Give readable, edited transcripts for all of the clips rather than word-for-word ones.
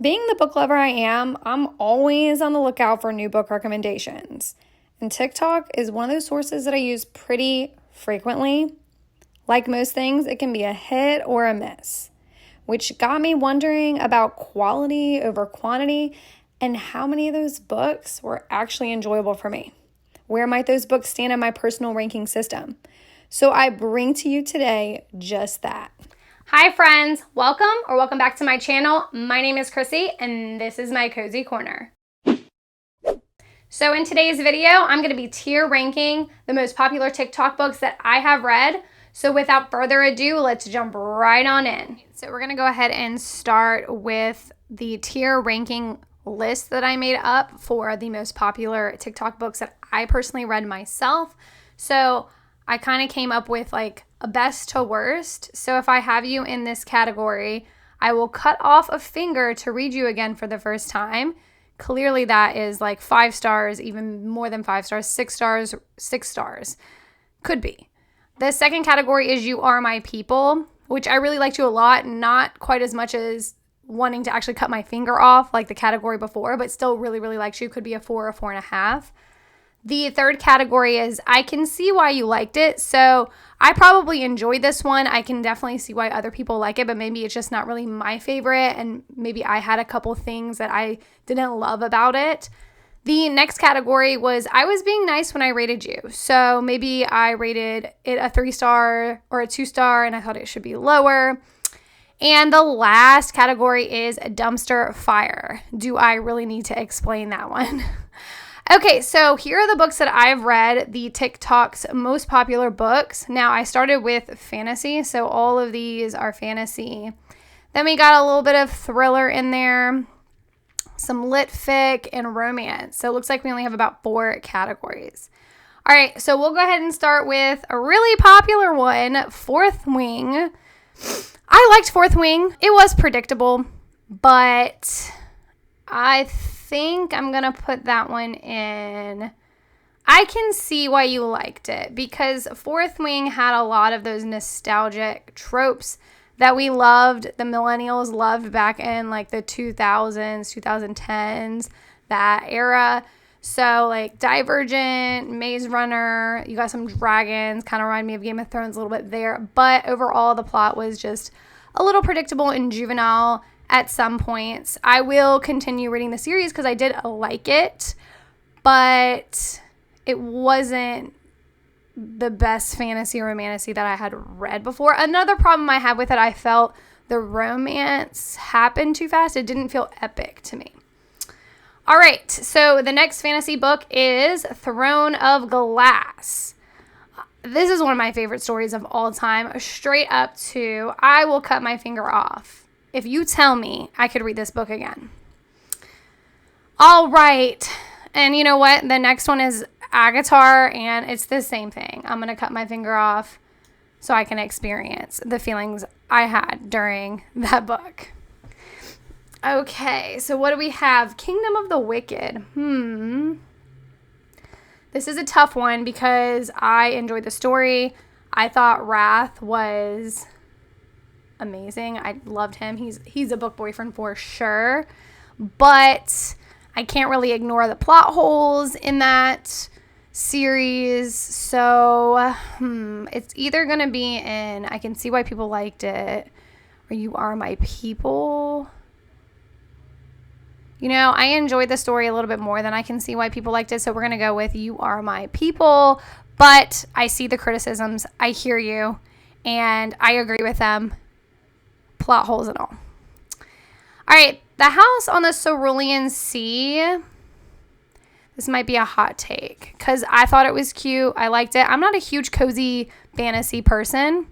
Being the book lover I am, I'm always on the lookout for new book recommendations. And TikTok is one of those sources that I use pretty frequently. Like most things, it can be a hit or a miss, which got me wondering about quality over quantity and how many of those books were actually enjoyable for me. Where might those books stand in my personal ranking system? So I bring to you today just that. Hi friends, welcome back to my channel. My name is Chrissy and this is my Cozy Corner. So in today's video, I'm going to be tier ranking the most popular TikTok books that I have read. So without further ado, let's jump right on in. So we're going to go ahead and start with the tier ranking list that I made up for the most popular TikTok books that I personally read myself. So I kind of came up with like a best to worst. So if I have you in this category, I will cut off a finger to read you again for the first time. Clearly that is like 5 stars, even more than 5 stars, 6 stars, 6 stars. Could be. The second category is You Are My People, which I really liked you a lot. Not quite as much as wanting to actually cut my finger off like the category before, but still really, really liked you. Could be a 4 or 4.5. The third category is I Can See Why You Liked It. So I probably enjoyed this one. I can definitely see why other people like it, but maybe it's just not really my favorite. And maybe I had a couple things that I didn't love about it. The next category was I Was Being Nice When I Rated You. So maybe I rated it a 3-star or a 2-star and I thought it should be lower. And the last category is Dumpster Fire. Do I really need to explain that one? Okay, so here are the books that I've read, the TikTok's most popular books. Now, I started with fantasy, so all of these are fantasy. Then we got a little bit of thriller in there, some lit fic, and romance. So it looks like we only have about 4 categories. All right, so we'll go ahead and start with a really popular one, Fourth Wing. I liked Fourth Wing. It was predictable, but I think I'm going to put that one in. I can see why you liked it because Fourth Wing had a lot of those nostalgic tropes that we loved, the millennials loved back in like the 2000s, 2010s, that era. So like Divergent, Maze Runner, you got some dragons, kind of remind me of Game of Thrones a little bit there. But overall, the plot was just a little predictable and juvenile at some points. I will continue reading the series because I did like it, but it wasn't the best fantasy or romantasy that I had read before. Another problem I had with it, I felt the romance happened too fast. It didn't feel epic to me. All right, so the next fantasy book is Throne of Glass. This is one of my favorite stories of all time, straight up to I will cut my finger off if you tell me I could read this book again. All right. And you know what? The next one is Agatar, and it's the same thing. I'm going to cut my finger off so I can experience the feelings I had during that book. Okay, so what do we have? Kingdom of the Wicked. This is a tough one because I enjoyed the story. I thought Wrath was amazing. I loved him. He's a book boyfriend for sure. But I can't really ignore the plot holes in that series. So it's either going to be in I Can See Why People Liked It or You Are My People. You know, I enjoyed the story a little bit more than I Can See Why People Liked It. So we're going to go with You Are My People. But I see the criticisms. I hear you. And I agree with them. Plot holes and all. All right. The House on the Cerulean Sea. This might be a hot take because I thought it was cute. I liked it. I'm not a huge cozy fantasy person.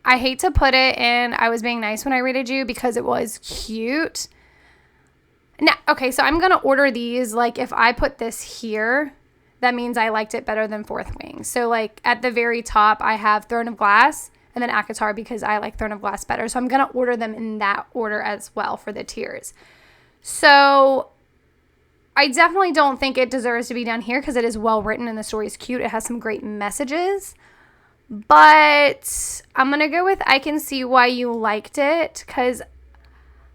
I hate to put it in I Was Being Nice When I Rated You because it was cute. Now, okay, so I'm going to order these. Like, if I put this here, that means I liked it better than Fourth Wing. So, like, at the very top, I have Throne of Glass and then Akatar because I like Throne of Glass better. So I'm going to order them in that order as well for the tiers. So I definitely don't think it deserves to be done here because it is well written and the story is cute. It has some great messages. But I'm going to go with I Can See Why You Liked It because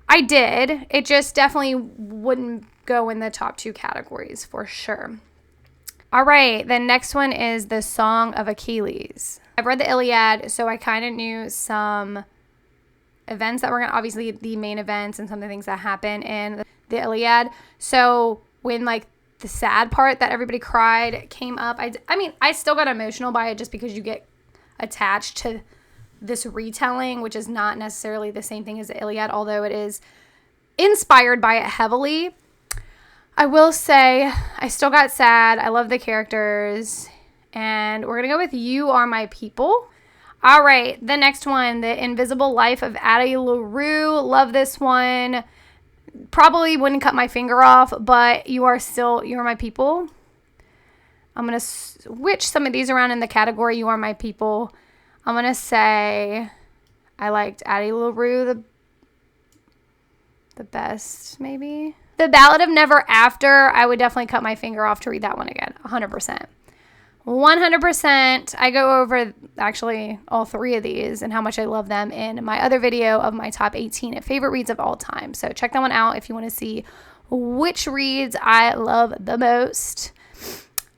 I did. It just definitely wouldn't go in the top 2 categories for sure. All right, the next one is the Song of Achilles. I've read the Iliad, so I kind of knew some events that were going to, obviously the main events and some of the things that happen in the Iliad. So when like the sad part that everybody cried came up, I mean, I still got emotional by it just because you get attached to this retelling, which is not necessarily the same thing as the Iliad, although it is inspired by it heavily. I will say I still got sad. I love the characters. And we're going to go with You Are My People. All right, the next one, The Invisible Life of Addie LaRue. Love this one. Probably wouldn't cut my finger off, but You Are My People. I'm going to switch some of these around in the category You Are My People. I'm going to say I liked Addie LaRue the best, maybe. The Ballad of Never After, I would definitely cut my finger off to read that one again, 100%. 100%. I go over actually all 3 of these and how much I love them in my other video of my top 18 favorite reads of all time. So check that one out if you want to see which reads I love the most.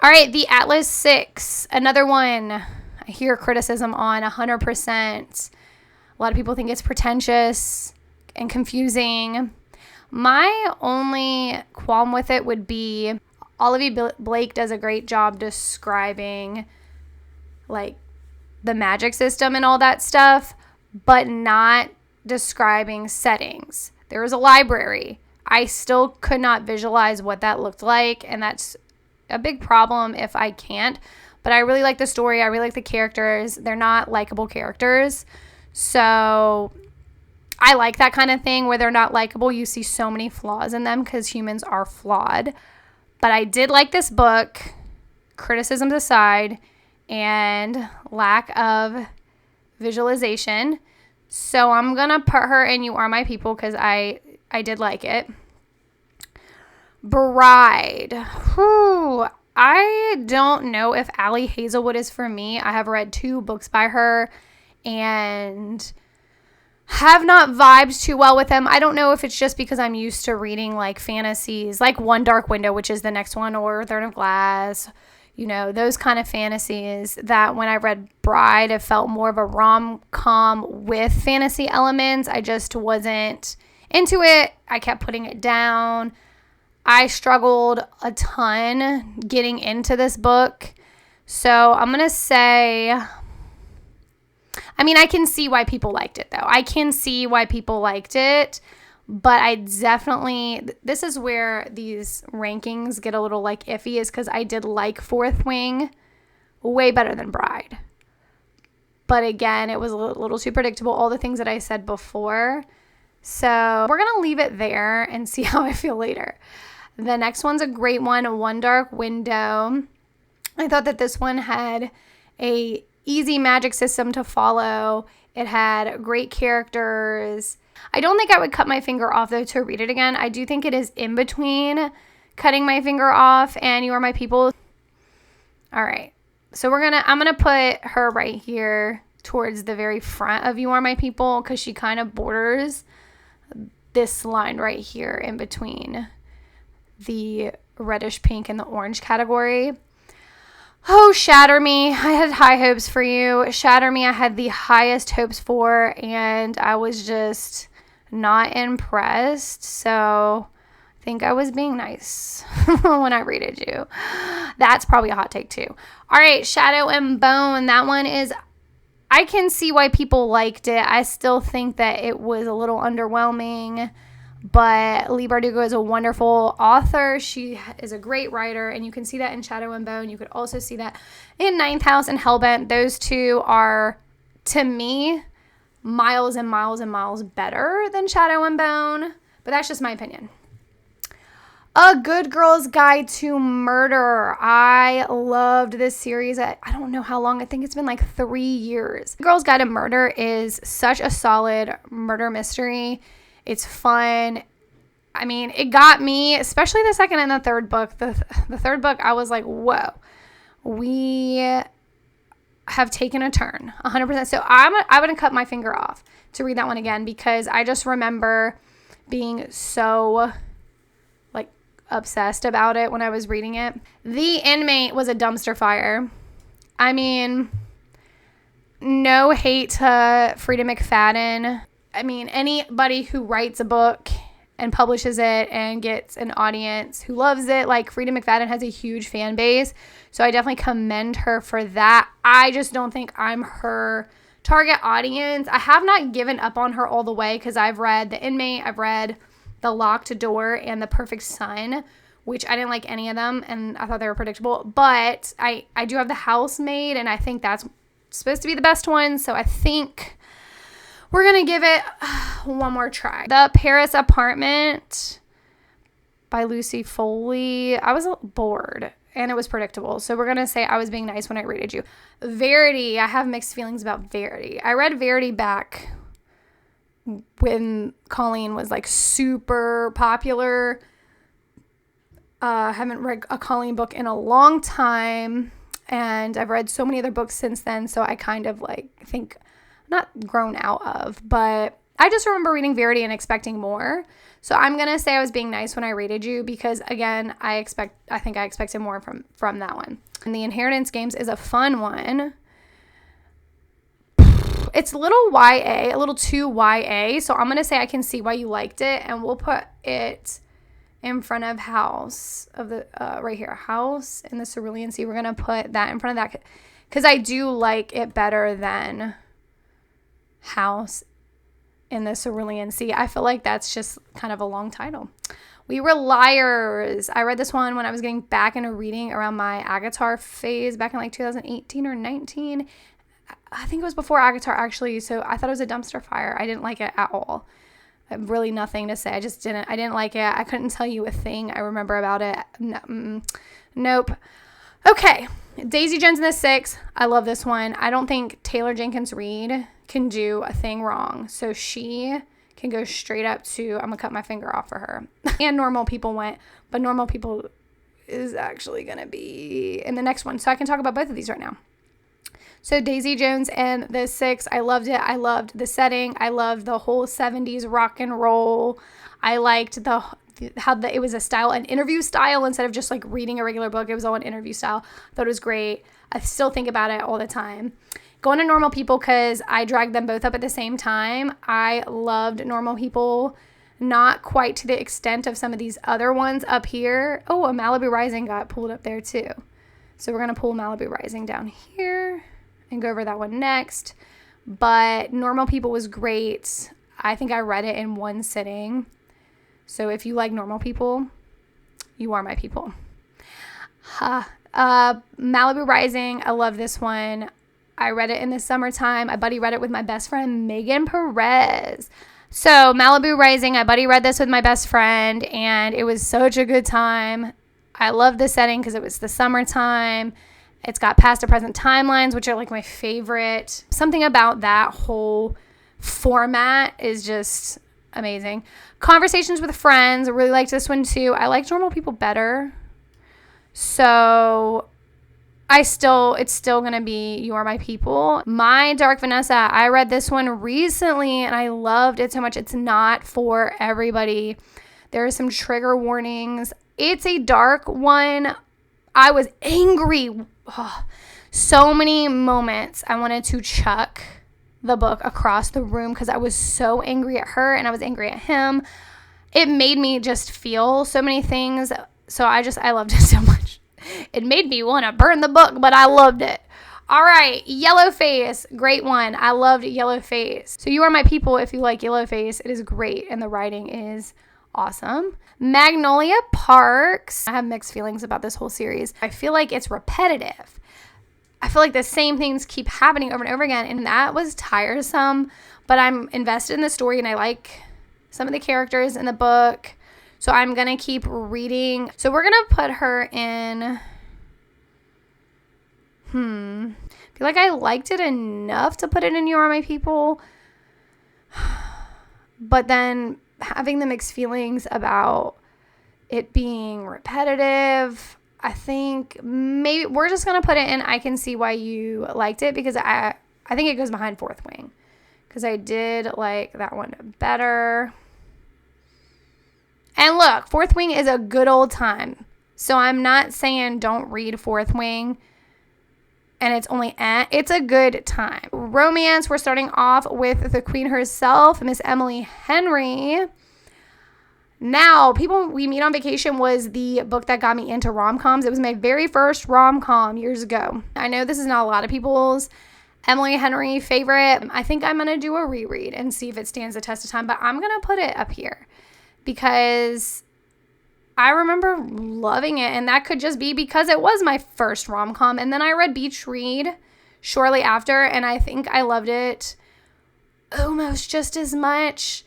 All right, The Atlas 6, another one I hear criticism on 100%. A lot of people think it's pretentious and confusing. My only qualm with it would be Olivia Blake does a great job describing like the magic system and all that stuff, but not describing settings. There was a library. I still could not visualize what that looked like, and that's a big problem if I can't. But I really like the story. I really like the characters. They're not likable characters. So I like that kind of thing where they're not likable. You see so many flaws in them because humans are flawed. But I did like this book, criticisms aside, and lack of visualization. So I'm going to put her in You Are My People because I did like it. Bride. Whew. I don't know if Allie Hazelwood is for me. I have read 2 books by her and have not vibed too well with them. I don't know if it's just because I'm used to reading like fantasies, like One Dark Window, which is the next one, or Throne of Glass, you know, those kind of fantasies, that when I read Bride, it felt more of a rom-com with fantasy elements. I just wasn't into it. I kept putting it down. I struggled a ton getting into this book. So I'm going to say, I mean, I can see why people liked it, though. I can see why people liked it, but I definitely, this is where these rankings get a little, like, iffy, is because I did like Fourth Wing way better than Bride. But again, it was a little too predictable, all the things that I said before. So we're going to leave it there and see how I feel later. The next one's a great one, One Dark Window. I thought that this one had a easy magic system to follow. It had great characters. I don't think I would cut my finger off, though, to read it again. I do think it is in between cutting my finger off and You Are My People. All right. So I'm going to put her right here towards the very front of You Are My People because she kind of borders this line right here in between the reddish pink and the orange category. Oh, Shatter Me. I had high hopes for you. Shatter Me, I had the highest hopes for, and I was just not impressed. So I think I was being nice when I rated you. That's probably a hot take too. All right, Shadow and Bone. That one is, I can see why people liked it. I still think that it was a little underwhelming. But Leigh Bardugo is a wonderful author. She is a great writer, and you can see that in Shadow and Bone. You could also see that in Ninth House and Hellbent. Those two are, to me, miles and miles and miles better than Shadow and Bone. But that's just my opinion. A Good Girl's Guide to Murder. I loved this series. I don't know how long. I think it's been like 3 years. Girl's Guide to Murder is such a solid murder mystery. It's fun. I mean, it got me, especially the second and the third book. The third book, I was like, whoa, we have taken a turn, 100%. So I wouldn't cut my finger off to read that one again because I just remember being so like obsessed about it when I was reading it. The Inmate was a dumpster fire. I mean, no hate to Frida McFadden. I mean, anybody who writes a book and publishes it and gets an audience who loves it, like Frida McFadden has a huge fan base. So I definitely commend her for that. I just don't think I'm her target audience. I have not given up on her all the way because I've read The Inmate, I've read The Locked Door, and The Perfect Son, which I didn't like any of them, and I thought they were predictable. But I do have The Housemaid, and I think that's supposed to be the best one. So I think we're going to give it one more try. The Paris Apartment by Lucy Foley. I was bored and it was predictable. So we're going to say I was being nice when I rated you. Verity. I have mixed feelings about Verity. I read Verity back when Colleen was like super popular. Haven't read a Colleen book in a long time. And I've read so many other books since then. So I kind of like think not grown out of, but I just remember reading Verity and expecting more. So I'm going to say I was being nice when I rated you because, again, I think I expected more from that one. And The Inheritance Games is a fun one. It's a little YA, a little too YA. So I'm going to say I can see why you liked it, and we'll put it in front of House of the, right here, House in the Cerulean Sea. We're going to put that in front of that because I do like it better than House in the Cerulean Sea. I feel like that's just kind of a long title. We Were Liars. I read this one when I was getting back into reading around my Agatar phase back in like 2018 or 19. I think it was before Agatar actually, so I thought it was a dumpster fire. I didn't like it at all. Really nothing to say. I didn't like it. I couldn't tell you a thing I remember about it. No, nope. Okay. Daisy Jones and the Six. I love this one. I don't think Taylor Jenkins Reid can do a thing wrong. So she can go straight up to, I'm going to cut my finger off for her. And Normal People went, but Normal People is actually going to be in the next one. So I can talk about both of these right now. So Daisy Jones and the Six, I loved it. I loved the setting. I loved the whole 70s rock and roll. I liked it was a style, an interview style instead of just like reading a regular book. It was all an interview style. I thought it was great. I still think about it all the time. Going to Normal People because I dragged them both up at the same time. I loved Normal People, not quite to the extent of some of these other ones up here. Oh, a Malibu Rising got pulled up there too. So we're going to pull Malibu Rising down here and go over that one next. But Normal People was great. I think I read it in one sitting. So if you like Normal People, you are my people. Malibu Rising, I love this one. I read it in the summertime. My buddy read it with my best friend, Megan Perez. So Malibu Rising, my buddy read this with my best friend, and it was such a good time. I love the setting because it was the summertime. It's got past and present timelines, which are like my favorite. Something about that whole format is just amazing. Conversations with Friends, I really liked this one too. I like Normal People better. So it's still going to be You Are My People. My Dark Vanessa, I read this one recently and I loved it so much. It's not for everybody. There are some trigger warnings. It's a dark one. I was angry. Oh, so many moments I wanted to chuck the book across the room because I was so angry at her and I was angry at him. It made me just feel so many things. So I loved it so much. It made me want to burn the book, but I loved it. All right, Yellowface, great one. I loved Yellowface. So You Are My People, if you like Yellowface, it is great and the writing is awesome. Magnolia Parks. I have mixed feelings about this whole series. I feel like it's repetitive. I feel like the same things keep happening over and over again, and that was tiresome, but I'm invested in the story and I like some of the characters in the book. So I'm going to keep reading. So we're going to put her in, I feel like I liked it enough to put it in You Are My People. But then having the mixed feelings about it being repetitive, I think maybe we're just going to put it in I Can See Why You Liked It because I think it goes behind Fourth Wing because I did like that one better. look, Fourth Wing is a good old time. So I'm not saying don't read Fourth Wing and it's only it's a good time. Romance, we're starting off with the queen herself, Miss Emily Henry. Now, People We Meet on Vacation was the book that got me into rom-coms. It was my very first rom-com years ago. I know this is not a lot of people's Emily Henry favorite. I think I'm going to do a reread and see if it stands the test of time, but I'm going to put it up here because I remember loving it, and that could just be because it was my first rom-com. And then I read Beach Read shortly after, and I think I loved it almost just as much.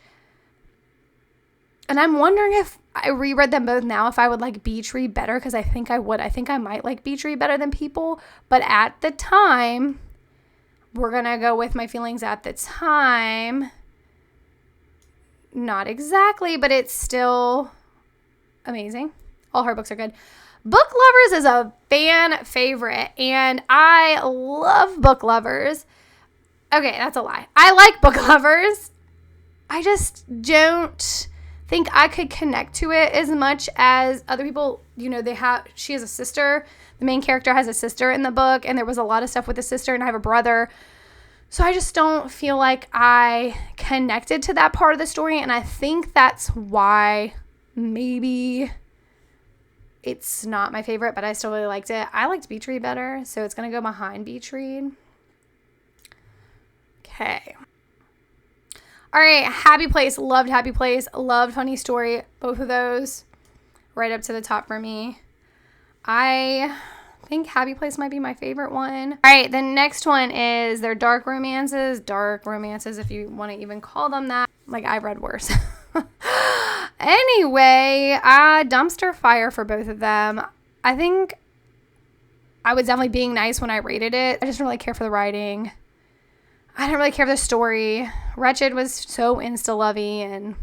And I'm wondering if I reread them both now, if I would like Beach Read better, because I think I would. I think I might like Beach Read better than People. But at the time, we're going to go with my feelings at the time. Not exactly, but it's still amazing. All her books are good. Book Lovers is a fan favorite, and I love Book Lovers. Okay, that's a lie. I like Book Lovers. I just don't think I could connect to it as much as other people. You know, she has a sister. The main character has a sister in the book, and there was a lot of stuff with the sister, and I have a brother. So I just don't feel like I connected to that part of the story, and I think that's why maybe it's not my favorite, but I still really liked it. I liked Beach Read better, so it's going to go behind Beach Read. Okay. All right, Happy Place. Loved Happy Place. Loved Funny Story. Both of those right up to the top for me. I think Happy Place might be my favorite one. All right, the next one is their dark romances. Dark romances, if you want to even call them that. Like, I read worse. Anyway, dumpster fire for both of them. I think I was definitely being nice when I rated it. I just didn't really care for the writing. I didn't really care for the story. Wretched was so insta-lovey, and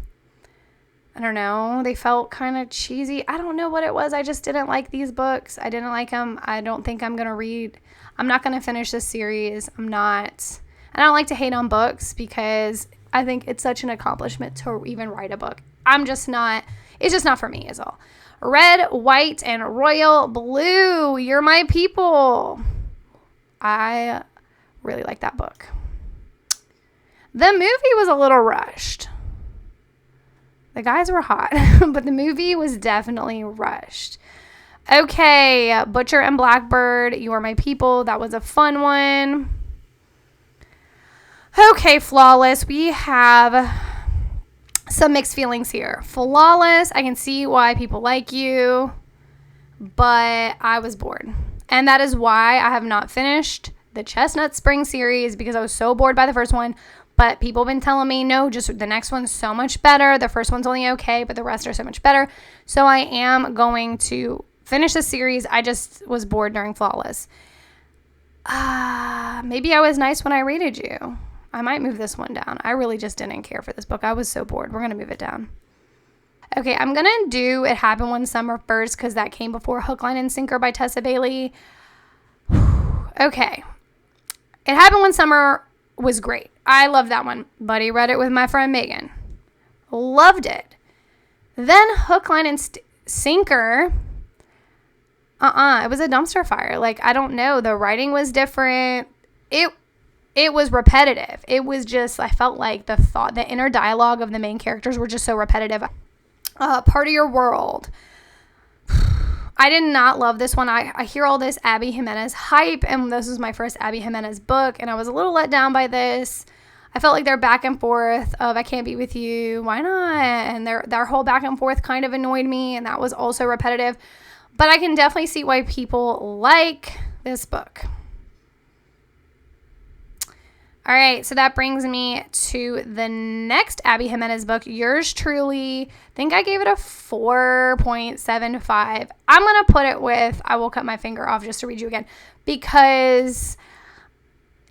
I don't know. They felt kind of cheesy. I don't know what it was. I just didn't like these books. I didn't like them. I don't think I'm going to read. I'm not going to finish this series. I'm not. And I don't like to hate on books because I think it's such an accomplishment to even write a book. I'm just not. It's just not for me is all. Red, White, and Royal Blue. You're My People. I really like that book. The movie was a little rushed. The guys were hot, but the movie was definitely rushed. Okay, Butcher and Blackbird, You Are My People. That was a fun one. Okay, Flawless. We have some mixed feelings here. Flawless, I can see why people like you, but I was bored. And that is why I have not finished the Chestnut Spring series, because I was so bored by the first one. But people have been telling me, no, just the next one's so much better. The first one's only okay, but the rest are so much better. So I am going to finish the series. I just was bored during Flawless. Maybe I was nice when I rated you. I might move this one down. I really just didn't care for this book. I was so bored. We're going to move it down. Okay, I'm going to do It Happened One Summer first because that came before Hook, Line, and Sinker by Tessa Bailey. Okay. It Happened One Summer was great. I loved that one. Buddy read it with my friend Megan. Loved it. Then Hook, Line, and Sinker. It was a dumpster fire. Like, I don't know. The writing was different. It was repetitive. It was just, I felt like the inner dialogue of the main characters were just so repetitive. Part of Your World. I did not love this one. I hear all this Abby Jimenez hype, and this was my first Abby Jimenez book, and I was a little let down by this. I felt like their back and forth of I can't be with you, why not? And their whole back and forth kind of annoyed me, and that was also repetitive. But I can definitely see why people like this book. All right, so that brings me to the next Abby Jimenez book, Yours Truly. I think I gave it a 4.75. I'm going to put it with, I will cut my finger off just to read you again, because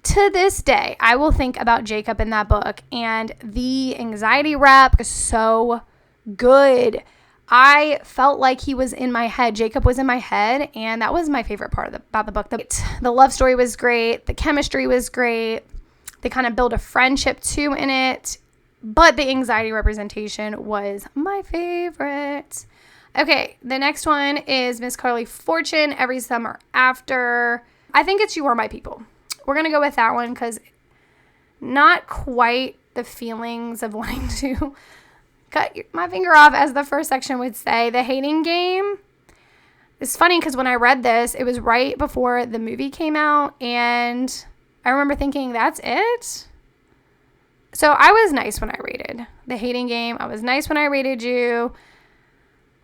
to this day, I will think about Jacob in that book, and the anxiety rep is so good. I felt like he was in my head. Jacob was in my head, and that was my favorite part about the book. The love story was great. The chemistry was great. They kind of build a friendship too in it. but the anxiety representation was my favorite. Okay, the next one is Miss Carly Fortune, Every Summer After. I think it's You Are My People. We're going to go with that one because not quite the feelings of wanting to cut my finger off, as the first section would say. The Hating Game. It's funny because when I read this, it was right before the movie came out, and I remember thinking, that's it? So I was nice when I rated The Hating Game. I was nice when I rated You.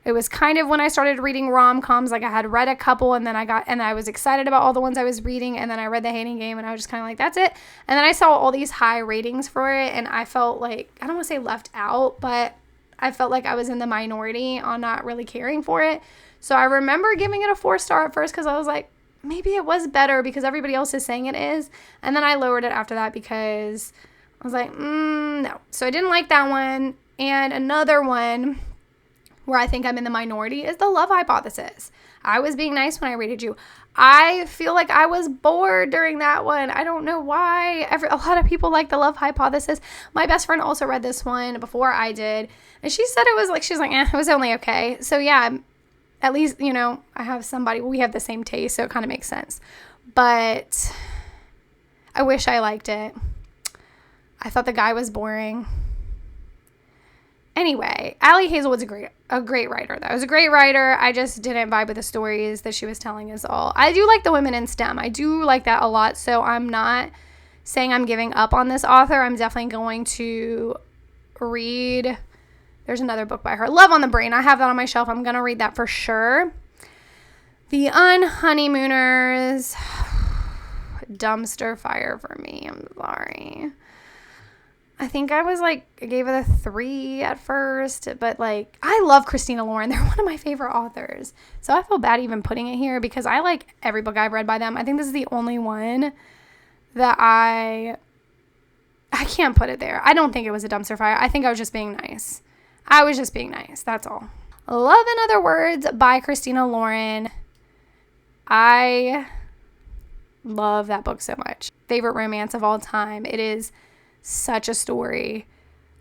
It was kind of when I started reading rom-coms. Like, I had read a couple, and then I was excited about all the ones I was reading, and then I read The Hating Game, and I was just kind of like, that's it. And then I saw all these high ratings for it, and I felt like, I don't want to say left out, but I felt like I was in the minority on not really caring for it. So I remember giving it a 4-star at first because I was like, maybe it was better because everybody else is saying it is. And then I lowered it after that because I was like, no. So I didn't like that one. And another one where I think I'm in the minority is The Love Hypothesis. I was being nice when I rated You. I feel like I was bored during that one. I don't know why. A lot of people like The Love Hypothesis. My best friend also read this one before I did. And she said it was like, she's like, it was only okay. So yeah, at least, you know, I have somebody, we have the same taste, so it kind of makes sense. But I wish I liked it. I thought the guy was boring. Anyway, Allie Hazelwood's a great writer, though. It was a great writer. I just didn't vibe with the stories that she was telling us all. I do like the women in STEM. I do like that a lot, so I'm not saying I'm giving up on this author. I'm definitely going to read. There's another book by her, Love on the Brain. I have that on my shelf. I'm going to read that for sure. The Unhoneymooners. Dumpster fire for me. I'm sorry. I think I gave it a 3 at first, but like, I love Christina Lauren. They're one of my favorite authors. So I feel bad even putting it here because I like every book I've read by them. I think this is the only one that I can't put it there. I don't think it was a dumpster fire. I think I was just being nice. I was just being nice. That's all. Love in Other Words by Christina Lauren. I love that book so much. Favorite romance of all time. It is such a story.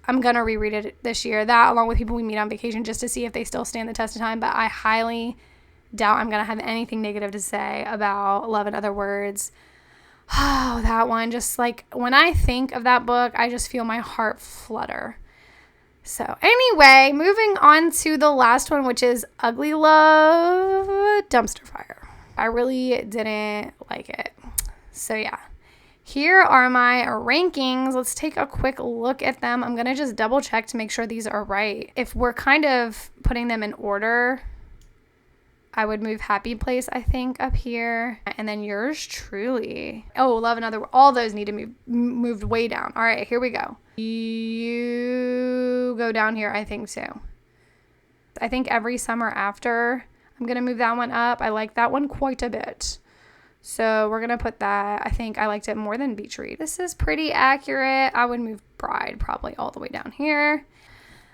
I'm going to reread it this year. That, along with People We Meet on Vacation, just to see if they still stand the test of time. But I highly doubt I'm going to have anything negative to say about Love in Other Words. Oh, that one. Just like, when I think of that book, I just feel my heart flutter. So anyway, moving on to the last one, which is Ugly Love, Dumpster Fire. I really didn't like it. So yeah. Here are my rankings. Let's take a quick look at them. I'm going to just double check to make sure these are right. If we're kind of putting them in order, I would move Happy Place, I think, up here. And then yours truly. Oh, Love and Other. All those need to be moved way down. All right, here we go. You go down here, I think so. I think Every Summer After. I'm going to move that one up. I like that one quite a bit. So we're going to put that. I think I liked it more than Beach Read. This is pretty accurate. I would move Bride probably all the way down here.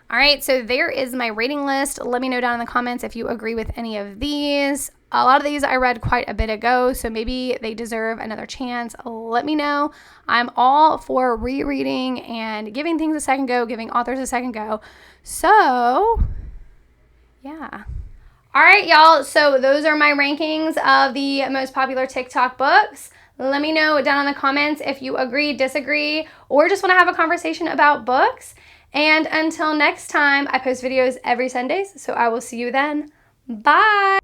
All right, so there is my rating list. Let me know down in the comments if you agree with any of these. A lot of these I read quite a bit ago, so maybe they deserve another chance. Let me know. I'm all for rereading and giving things a second go, giving authors a second go. So, yeah. All right, y'all. So those are my rankings of the most popular TikTok books. Let me know down in the comments if you agree, disagree, or just want to have a conversation about books. And until next time, I post videos every Sundays, so I will see you then. Bye.